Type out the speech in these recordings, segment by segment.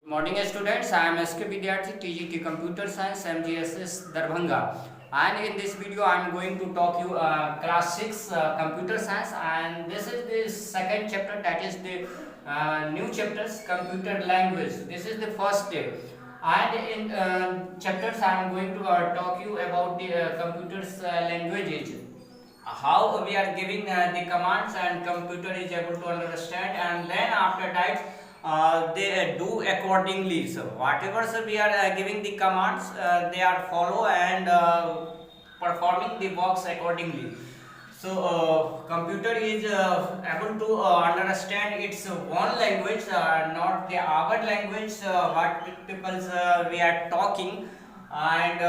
Morning students, I am SK Vidyarthi, TGT Computer Science, MGSS Darbhanga, and in this video I am going to talk you class 6 Computer Science, and this is the second chapter, that is the new chapters Computer Language. This is the first day, and in chapters I am going to talk you about the computers languages, how we are giving the commands and computer is able to understand, and then after that they do accordingly. So whatever we are giving the commands, they are follow and performing the works accordingly. So computer is able to understand its own language, not the our language, what people we are talking, and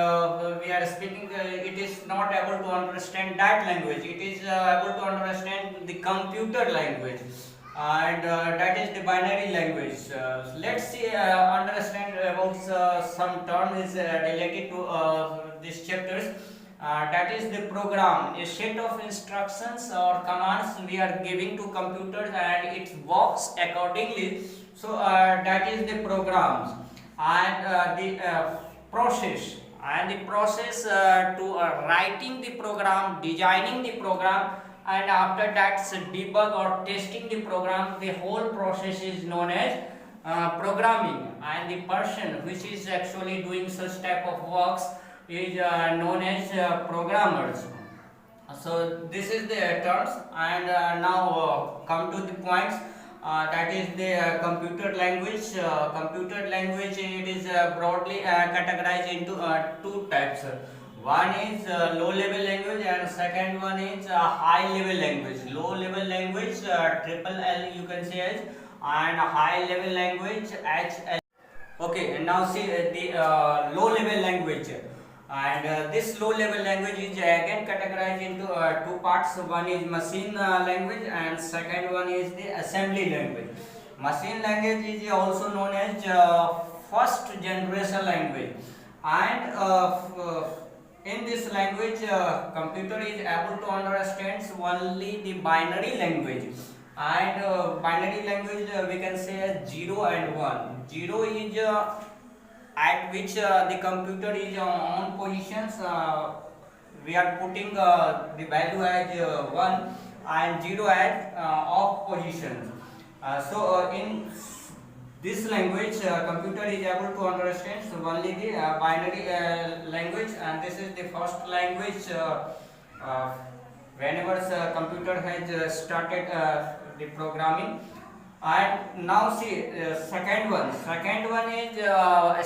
we are speaking. It is not able to understand that language. It is able to understand the computer language, and that is the binary language. Let's see, understand about some terms related to these chapters. That is the program, a set of instructions or commands we are giving to computers and it works accordingly. So that is the programs, and the process, and the process to writing the program, designing the program, and after that debug or testing the program. The whole process is known as programming, and the person which is actually doing such type of works is known as programmers. So this is the terms, and now come to the points. That is the computer language. Computer language, it is broadly categorized into two types. One is low level language, and second one is high level language. Low level language, triple L you can say as, and high level language HL. Okay, and now see the low level language, and this low level language is again categorized into two parts. One is machine language, and second one is the assembly language. Machine language is also known as first generation language, and in this language computer is able to understand only the binary language, and binary language we can say as 0 and 1. 0 is at which the computer is on positions, we are putting the value as 1, and 0 as off positions. So in this language computer is able to understand only the binary language, and this is the first language whenever computer has started the programming. And now see second one is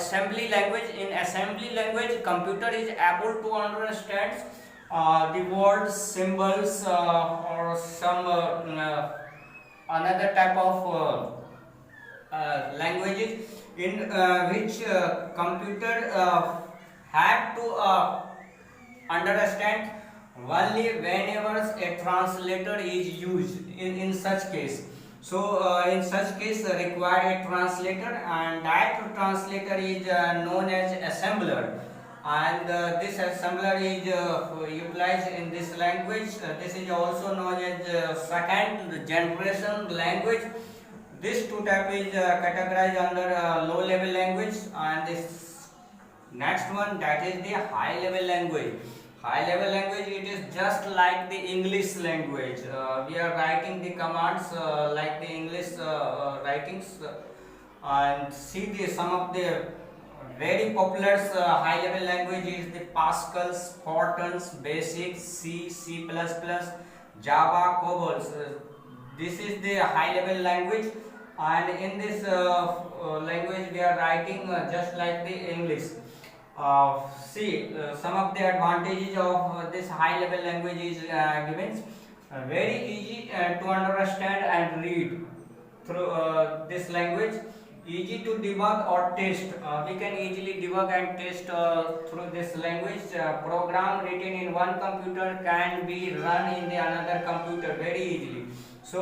assembly language. In assembly language computer is able to understand the words, symbols, or some another type of languages in which computer had to understand only whenever a translator is used in such case. So in such case require a translator, and that translator is known as assembler, and this assembler is utilized in this language. This is also known as second generation language. This two type is categorized under low level language, and this next one, that is the high level language. High level language, it is just like the English language. We are writing the commands like the English writings, and see the some of the very popular high level language is the Pascal's, Fortran's, Basic, C, C++, Java, COBOL. This is the high level language, and in this language we are writing just like the English. See some of the advantages of this high level language is given. Very easy to understand and read through this language. Easy to debug or test. We can easily debug and test through this language. Program written in one computer can be run in the another computer very easily. So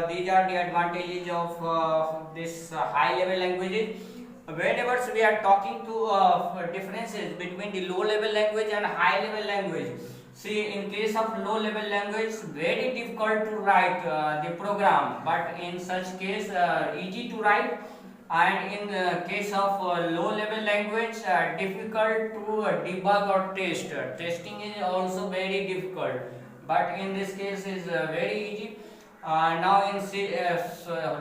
these are the advantages of this high level languages. Whenever we are talking to differences between the low level language and high level language, see in case of low level language very difficult to write the program, but in such case easy to write, And in the case of low level language, difficult to debug or test. Testing is also very difficult, but in this case is very easy. Now in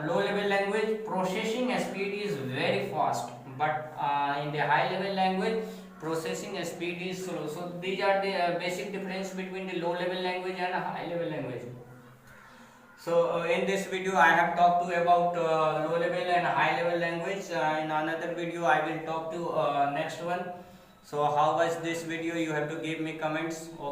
low level language, processing speed is very fast, but in the high level language, processing speed is slow. So these are the basic difference between the low level language and a high level language. So in this video I have talked to you about low level and high level language. In another video I will talk to next one. So how was this video? You have to give me comments. Okay.